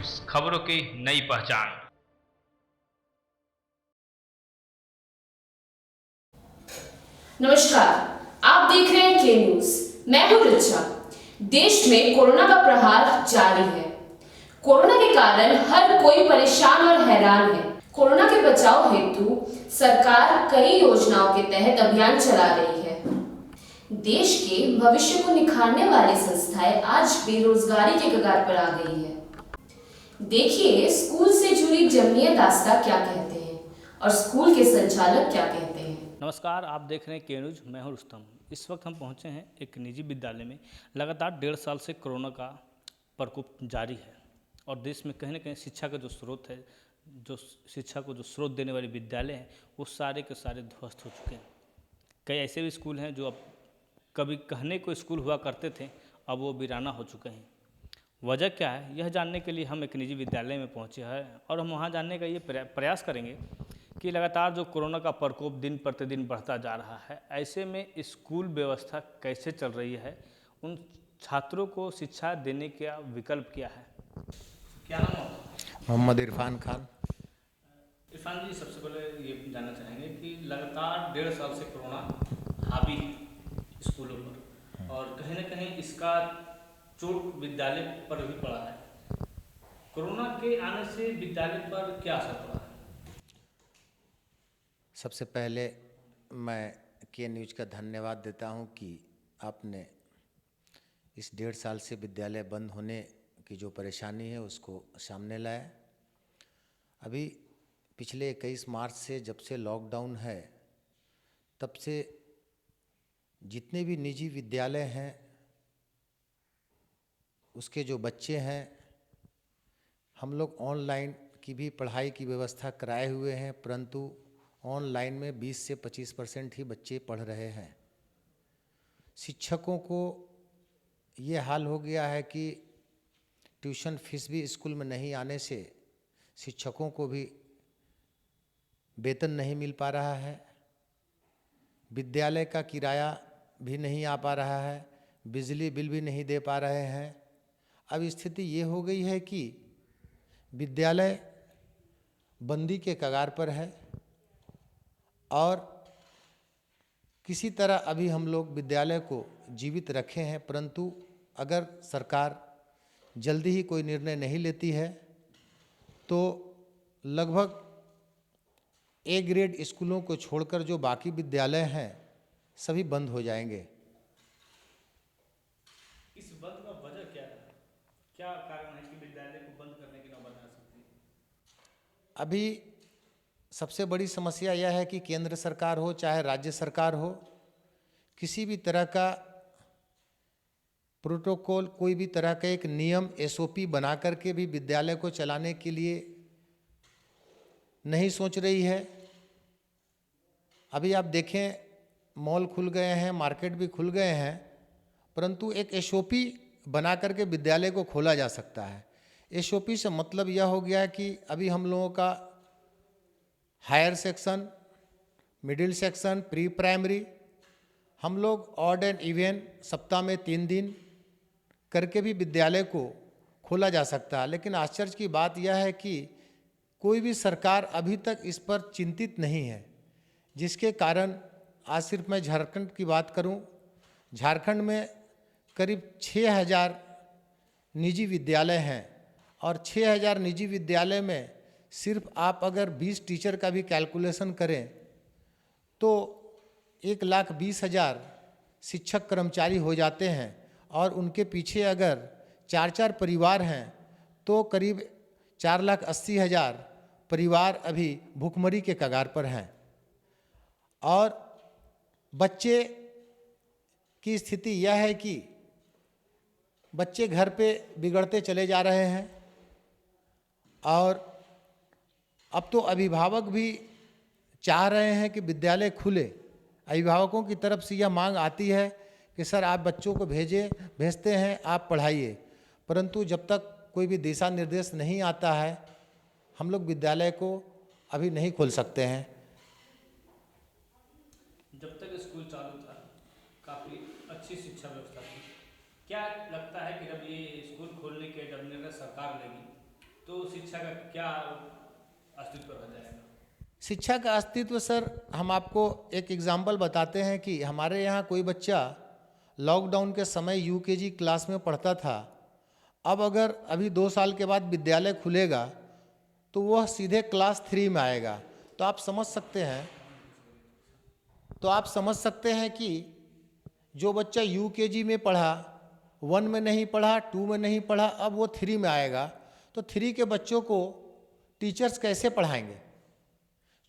News, खबरों की नई पहचान। नमस्कार, आप देख रहे हैं के न्यूज। मैं हूं रिचा। देश में कोरोना का प्रहार जारी है। कोरोना के कारण हर कोई परेशान और हैरान है। कोरोना के बचाव हेतु सरकार कई योजनाओं के तहत अभियान चला रही है। देश के भविष्य को निखारने वाली संस्थाएं आज बेरोजगारी के कगार पर आ गई है। देखिए स्कूल से जुड़ी जमीयत दास्ता क्या कहते हैं और स्कूल के संचालक क्या कहते हैं। नमस्कार, आप देख रहे हैं के न्यूज। मैं हूं रुस्तम। इस वक्त हम पहुंचे हैं एक निजी विद्यालय में। लगातार 1.5 साल से कोरोना का प्रकोप जारी है और देश में कहीं ना कहीं शिक्षा का जो स्रोत है, जो शिक्षा को जो स्रोत देने वाले विद्यालय हैं, वो सारे के सारे ध्वस्त हो चुके हैं। कई ऐसे भी स्कूल हैं जो अब कभी कहने को स्कूल हुआ करते थे, अब वो वीराना हो चुके हैं। वजह क्या है, यह जानने के लिए हम एक निजी विद्यालय में पहुंचे हैं और हम वहां जानने का ये प्रयास करेंगे कि लगातार जो कोरोना का प्रकोप दिन प्रतिदिन बढ़ता जा रहा है, ऐसे में स्कूल व्यवस्था कैसे चल रही है, उन छात्रों को शिक्षा देने का विकल्प क्या है। क्या नाम है? मोहम्मद इरफान खान। इरफान जी, सबसे पहले ये जानना चाहेंगे कि लगातार 1.5 साल से कोरोना हावी है स्कूलों पर और कहीं ना कहीं इसका चोट विद्यालय पर भी पड़ा है। कोरोना के आने से विद्यालय पर क्या असर पड़ा है? सबसे पहले मैं के न्यूज का धन्यवाद देता हूं कि आपने इस 1.5 साल से विद्यालय बंद होने की जो परेशानी है उसको सामने लाया। अभी पिछले 21 मार्च से जब से लॉकडाउन है, तब से जितने भी निजी विद्यालय हैं उसके जो बच्चे हैं, हम लोग ऑनलाइन की भी पढ़ाई की व्यवस्था कराए हुए हैं, परंतु ऑनलाइन में 20 से 25% ही बच्चे पढ़ रहे हैं। शिक्षकों को ये हाल हो गया है कि ट्यूशन फीस भी स्कूल में नहीं आने से शिक्षकों को भी वेतन नहीं मिल पा रहा है, विद्यालय का किराया भी नहीं आ पा रहा है, बिजली बिल भी नहीं दे पा रहे हैं। अब स्थिति ये हो गई है कि विद्यालय बंदी के कगार पर है और किसी तरह अभी हम लोग विद्यालय को जीवित रखे हैं, परंतु अगर सरकार जल्दी ही कोई निर्णय नहीं लेती है तो लगभग ए ग्रेड स्कूलों को छोड़कर जो बाकी विद्यालय हैं सभी बंद हो जाएंगे। इस बंद का वजह क्या है? क्या कारण है कि विद्यालय को बंद करने की नौबत आ सकती है? अभी सबसे बड़ी समस्या यह है कि केंद्र सरकार हो चाहे राज्य सरकार हो, किसी भी तरह का प्रोटोकॉल, कोई भी तरह का एक नियम एसओपी बना करके भी विद्यालय को चलाने के लिए नहीं सोच रही है। अभी आप देखें, मॉल खुल गए हैं, मार्केट भी खुल गए हैं, परंतु एक एसओपी बना करके विद्यालय को खोला जा सकता है। एसओपी से मतलब यह हो गया है कि अभी हम लोगों का higher section, middle section, pre primary, हम लोग ऑड एंड इवन सप्ताह में 3 दिन करके भी विद्यालय को खोला जा सकता है। लेकिन आश्चर्य की बात यह है कि कोई भी सरकार अभी तक इस पर चिंतित नहीं है, जिसके कारण आज सिर्फ मैं झारखंड की बात करूं, झारखंड में करीब 6000 निजी विद्यालय हैं और 6000 निजी विद्यालय में सिर्फ आप अगर 20 टीचर का भी कैलकुलेशन करें तो 1,20,000 शिक्षक कर्मचारी हो जाते हैं और उनके पीछे अगर 4-4 परिवार हैं तो करीब 4,80,000 परिवार अभी भूखमरी के कगार पर हैं। और बच्चे की स्थिति यह है कि बच्चे घर पे बिगड़ते चले जा रहे हैं और अब तो अभिभावक भी चाह रहे हैं कि विद्यालय खुले। अभिभावकों की तरफ से यह मांग आती है कि सर आप बच्चों को भेजते हैं, आप पढ़ाइए, परंतु जब तक कोई भी दिशा निर्देश नहीं आता है हम लोग विद्यालय को अभी नहीं खोल सकते हैं। जब तक स्कूल चालू था काफ़ी अच्छी शिक्षा व्यवस्था थी। क्या लगता है कि जब ये स्कूल खोलने के जब निर्णय सरकार लेगी तो शिक्षा का क्या अस्तित्व रह जाएगा? शिक्षा का अस्तित्व सर, हम आपको एक एग्जाम्पल बताते हैं कि हमारे यहाँ कोई बच्चा लॉकडाउन के समय यूकेजी क्लास में पढ़ता था। अब अगर अभी 2 साल के बाद विद्यालय खुलेगा तो वह सीधे क्लास 3 में आएगा। तो आप समझ सकते हैं कि जो बच्चा यूकेजी में पढ़ा, 1 में नहीं पढ़ा, 2 में नहीं पढ़ा, अब वो 3 में आएगा, तो 3 के बच्चों को टीचर्स कैसे पढ़ाएंगे?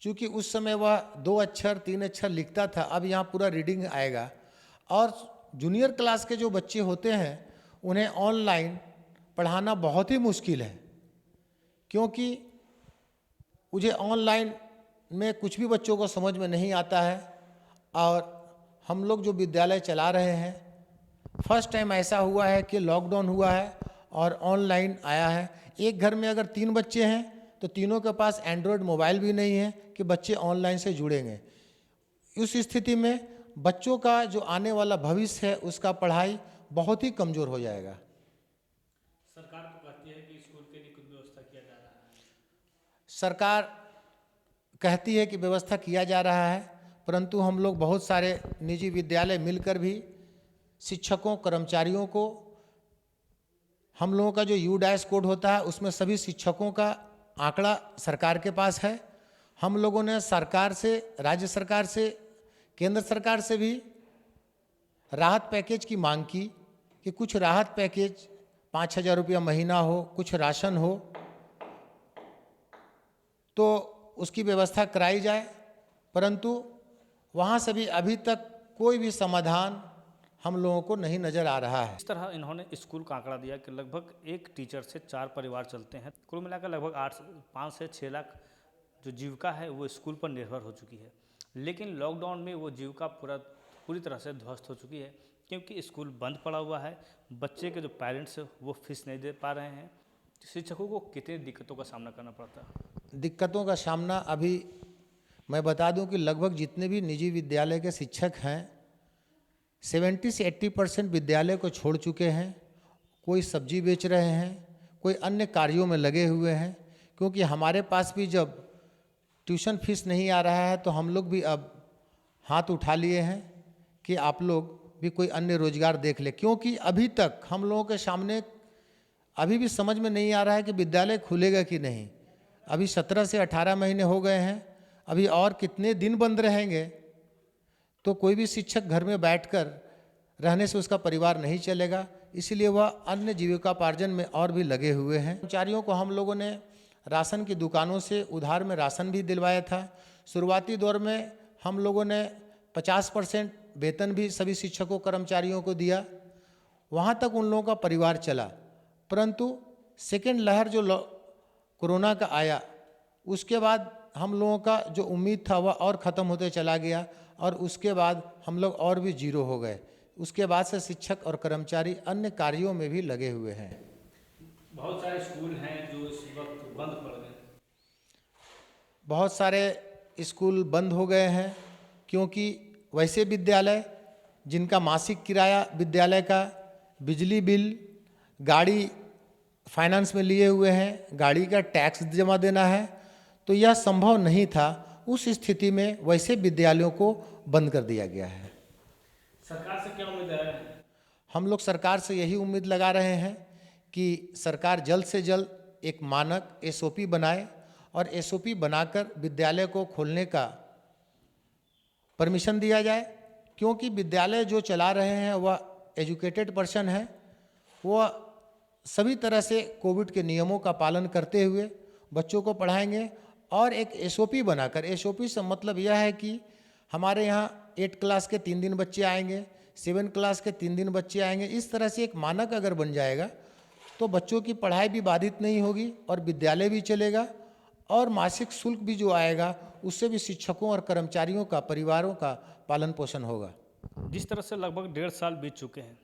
क्योंकि उस समय वह 2 अक्षर 3 अक्षर लिखता था, अब यहाँ पूरा रीडिंग आएगा। और जूनियर क्लास के जो बच्चे होते हैं उन्हें ऑनलाइन पढ़ाना बहुत ही मुश्किल है, क्योंकि मुझे ऑनलाइन में कुछ भी बच्चों को समझ में नहीं आता है। और हम लोग जो विद्यालय चला रहे हैं, फर्स्ट टाइम ऐसा हुआ है कि लॉकडाउन हुआ है और ऑनलाइन आया है। एक घर में अगर 3 बच्चे हैं तो तीनों के पास एंड्रॉयड मोबाइल भी नहीं है कि बच्चे ऑनलाइन से जुड़ेंगे। उस स्थिति में बच्चों का जो आने वाला भविष्य है उसका पढ़ाई बहुत ही कमज़ोर हो जाएगा। सरकार तो कहती है कि स्कूल के लिए कुछ व्यवस्था किया जा रहा है। सरकार कहती है कि व्यवस्था किया जा रहा है, परंतु हम लोग बहुत सारे निजी विद्यालय मिलकर भी शिक्षकों कर्मचारियों को, हम लोगों का जो यूडैश कोड होता है उसमें सभी शिक्षकों का आंकड़ा सरकार के पास है। हम लोगों ने सरकार से, राज्य सरकार से, केंद्र सरकार से भी राहत पैकेज की मांग की कि कुछ राहत पैकेज 5,000 रुपया महीना हो, कुछ राशन हो, तो उसकी व्यवस्था कराई जाए। परंतु वहाँ से भी अभी तक कोई भी समाधान हम लोगों को नहीं नज़र आ रहा है। इस तरह इन्होंने स्कूल का आंकड़ा दिया कि लगभग एक टीचर से 4 परिवार चलते हैं। कुल मिलाकर लगभग 5 से 6 लाख जो जीविका है वो स्कूल पर निर्भर हो चुकी है। लेकिन लॉकडाउन में वो जीविका पूरी तरह से ध्वस्त हो चुकी है, क्योंकि स्कूल बंद पड़ा हुआ है। बच्चे के जो पेरेंट्स हैं वो फीस नहीं दे पा रहे हैं। शिक्षकों को कितनी दिक्कतों का सामना करना पड़ता है? दिक्कतों का सामना अभी मैं बता दूं कि लगभग जितने भी निजी विद्यालय के शिक्षक हैं 70 से 80% विद्यालय को छोड़ चुके हैं। कोई सब्जी बेच रहे हैं, कोई अन्य कार्यों में लगे हुए हैं, क्योंकि हमारे पास भी जब ट्यूशन फीस नहीं आ रहा है तो हम लोग भी अब हाथ उठा लिए हैं कि आप लोग भी कोई अन्य रोजगार देख ले। क्योंकि अभी तक हम लोगों के सामने अभी भी समझ में नहीं आ रहा है कि विद्यालय खुलेगा कि नहीं। अभी 17 से 18 महीने हो गए हैं, अभी और कितने दिन बंद रहेंगे? तो कोई भी शिक्षक घर में बैठकर रहने से उसका परिवार नहीं चलेगा, इसलिए वह अन्य जीविकापार्जन में और भी लगे हुए हैं। कर्मचारियों को हम लोगों ने राशन की दुकानों से उधार में राशन भी दिलवाया था। शुरुआती दौर में हम लोगों ने 50% वेतन भी सभी शिक्षकों कर्मचारियों को दिया, वहाँ तक उन लोगों का परिवार चला। परंतु सेकेंड लहर जो कोरोना का आया, उसके बाद हम लोगों का जो उम्मीद था वह और ख़त्म होते चला गया, और उसके बाद हम लोग और भी जीरो हो गए। उसके बाद से शिक्षक और कर्मचारी अन्य कार्यों में भी लगे हुए हैं। बहुत सारे स्कूल हैं जो इस वक्त बंद पड़ गए। बहुत सारे स्कूल बंद हो गए हैं, क्योंकि वैसे विद्यालय जिनका मासिक किराया विद्यालय का, बिजली बिल, गाड़ी फाइनेंस में लिए हुए हैं, गाड़ी का टैक्स जमा देना है, तो यह संभव नहीं था। उस स्थिति में वैसे विद्यालयों को बंद कर दिया गया है। सरकार से क्या उम्मीद है? हम लोग सरकार से यही उम्मीद लगा रहे हैं कि सरकार जल्द से जल्द एक मानक SOP बनाए और SOP बनाकर विद्यालय को खोलने का परमिशन दिया जाए। क्योंकि विद्यालय जो चला रहे हैं वह एजुकेटेड पर्सन है, वह सभी तरह से कोविड के नियमों का पालन करते हुए बच्चों को पढ़ाएंगे। और एक SOP बनाकर, SOP से मतलब यह है कि हमारे यहाँ 8 क्लास के 3 दिन बच्चे आएंगे, 7 क्लास के 3 दिन बच्चे आएंगे। इस तरह से एक मानक अगर बन जाएगा तो बच्चों की पढ़ाई भी बाधित नहीं होगी और विद्यालय भी चलेगा, और मासिक शुल्क भी जो आएगा उससे भी शिक्षकों और कर्मचारियों का, परिवारों का पालन पोषण होगा। जिस तरह से लगभग 1.5 साल बीत चुके हैं,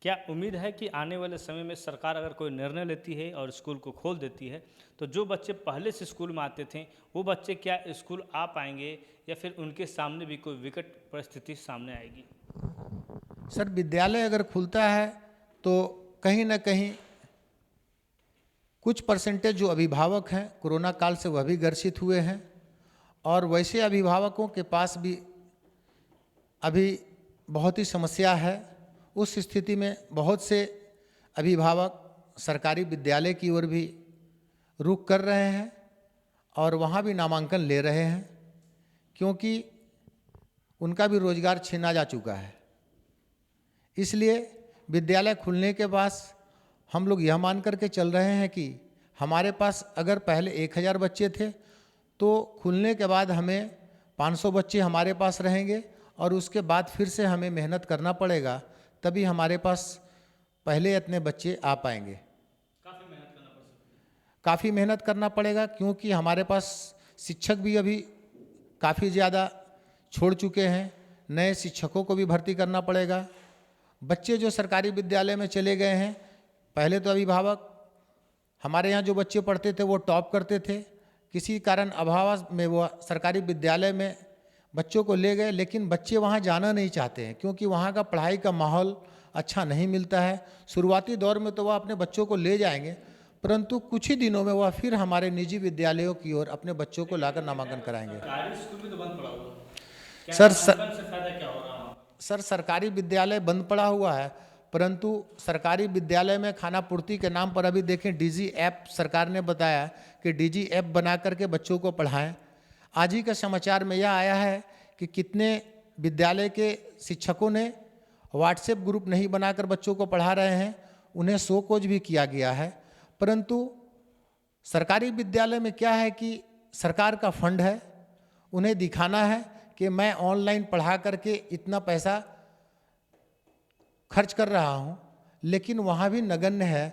क्या उम्मीद है कि आने वाले समय में सरकार अगर कोई निर्णय लेती है और स्कूल को खोल देती है तो जो बच्चे पहले से स्कूल में आते थे वो बच्चे क्या स्कूल आ पाएंगे, या फिर उनके सामने भी कोई विकट परिस्थिति सामने आएगी? सर, विद्यालय अगर खुलता है तो कहीं ना कहीं कुछ परसेंटेज जो अभिभावक हैं कोरोना काल से वह भी ग्रसित हुए हैं, और वैसे अभिभावकों के पास भी अभी बहुत ही समस्या है। उस स्थिति में बहुत से अभिभावक सरकारी विद्यालय की ओर भी रुख कर रहे हैं और वहाँ भी नामांकन ले रहे हैं, क्योंकि उनका भी रोजगार छीना जा चुका है। इसलिए विद्यालय खुलने के बाद हम लोग यह मान करके चल रहे हैं कि हमारे पास अगर पहले 1000 बच्चे थे तो खुलने के बाद हमें 500 बच्चे हमारे पास रहेंगे, और उसके बाद फिर से हमें मेहनत करना पड़ेगा, तभी हमारे पास पहले इतने बच्चे आ पाएंगे। काफ़ी मेहनत करना पड़ेगा, क्योंकि हमारे पास शिक्षक भी अभी काफ़ी ज़्यादा छोड़ चुके हैं। नए शिक्षकों को भी भर्ती करना पड़ेगा। बच्चे जो सरकारी विद्यालय में चले गए हैं, पहले तो अभिभावक हमारे यहाँ जो बच्चे पढ़ते थे वो टॉप करते थे, किसी कारण अभाव में वो सरकारी विद्यालय में बच्चों को ले गए, लेकिन बच्चे वहाँ जाना नहीं चाहते हैं, क्योंकि वहाँ का पढ़ाई का माहौल अच्छा नहीं मिलता है। शुरुआती दौर में तो वह अपने बच्चों को ले जाएंगे, परंतु कुछ ही दिनों में वह फिर हमारे निजी विद्यालयों की ओर अपने बच्चों को लाकर नामांकन कराएंगे। स्कूल भी तो बंद पड़ा हुआ है। सर से फायदा क्या हो रहा है? सर सरकारी विद्यालय बंद पड़ा हुआ है, परंतु सरकारी विद्यालय में खाना पूर्ति के नाम पर अभी देखें डिजी ऐप सरकार ने बताया कि डिजी ऐप बना करके बच्चों को पढ़ाएं। आज ही का समाचार में यह आया है कि कितने विद्यालय के शिक्षकों ने व्हाट्सएप ग्रुप नहीं बनाकर बच्चों को पढ़ा रहे हैं, उन्हें शो कॉज भी किया गया है। परंतु सरकारी विद्यालय में क्या है कि सरकार का फंड है, उन्हें दिखाना है कि मैं ऑनलाइन पढ़ा करके इतना पैसा खर्च कर रहा हूं, लेकिन वहां भी नगण्य है।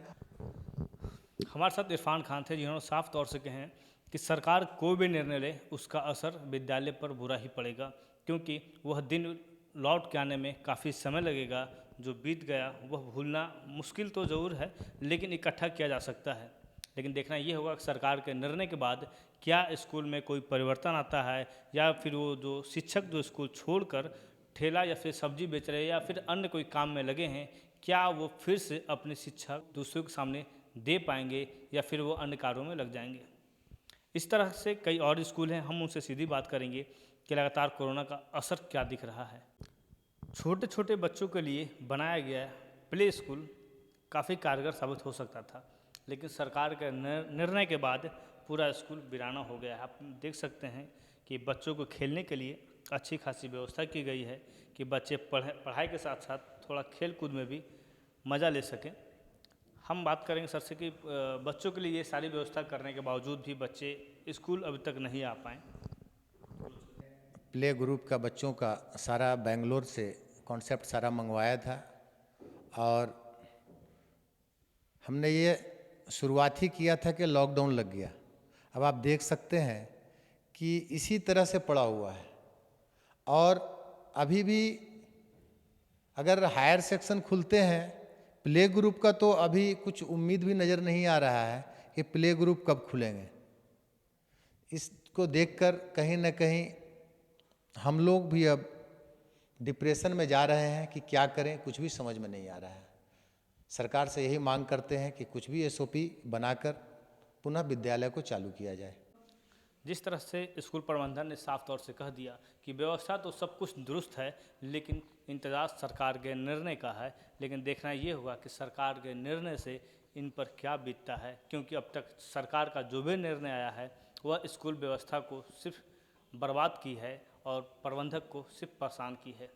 हमारे साथ इरफान खान थे, जिन्होंने साफ तौर से कहे कि सरकार कोई भी निर्णय ले उसका असर विद्यालय पर बुरा ही पड़ेगा, क्योंकि वह दिन लौट के आने में काफ़ी समय लगेगा। जो बीत गया वह भूलना मुश्किल तो ज़रूर है, लेकिन इकट्ठा किया जा सकता है। लेकिन देखना ये होगा कि सरकार के निर्णय के बाद क्या स्कूल में कोई परिवर्तन आता है, या फिर वो जो शिक्षक जो स्कूल छोड़कर ठेला या फिर सब्जी बेच रहे हैं या फिर अन्य कोई काम में लगे हैं, क्या वो फिर से अपनी शिक्षा दूसरों के सामने दे पाएंगे, या फिर वो अन्य कार्यों में लग जाएंगे। इस तरह से कई और स्कूल हैं, हम उनसे सीधी बात करेंगे कि लगातार कोरोना का असर क्या दिख रहा है। छोटे छोटे बच्चों के लिए बनाया गया प्ले स्कूल काफ़ी कारगर साबित हो सकता था, लेकिन सरकार के निर्णय के बाद पूरा स्कूल वीराना हो गया है। आप देख सकते हैं कि बच्चों को खेलने के लिए अच्छी खासी व्यवस्था की गई है कि बच्चे पढ़ाई के साथ साथ थोड़ा खेल कूद में भी मज़ा ले सकें। हम बात करेंगे सर से कि बच्चों के लिए ये सारी व्यवस्था करने के बावजूद भी बच्चे स्कूल अभी तक नहीं आ पाए। प्ले ग्रुप का बच्चों का सारा बेंगलोर से कॉन्सेप्ट सारा मंगवाया था, और हमने ये शुरुआत ही किया था कि लॉकडाउन लग गया। अब आप देख सकते हैं कि इसी तरह से पड़ा हुआ है, और अभी भी अगर हायर सेक्शन खुलते हैं, प्ले ग्रुप का तो अभी कुछ उम्मीद भी नज़र नहीं आ रहा है कि प्ले ग्रुप कब खुलेंगे। इसको देखकर कहीं ना कहीं हम लोग भी अब डिप्रेशन में जा रहे हैं कि क्या करें, कुछ भी समझ में नहीं आ रहा है। सरकार से यही मांग करते हैं कि कुछ भी SOP बनाकर पुनः विद्यालय को चालू किया जाए। जिस तरह से स्कूल प्रबंधन ने साफ तौर से कह दिया कि व्यवस्था तो सब कुछ दुरुस्त है, लेकिन इंतजार सरकार के निर्णय का है। लेकिन देखना ये होगा कि सरकार के निर्णय से इन पर क्या बीतता है, क्योंकि अब तक सरकार का जो भी निर्णय आया है वह स्कूल व्यवस्था को सिर्फ बर्बाद की है और प्रबंधक को सिर्फ परेशान की है।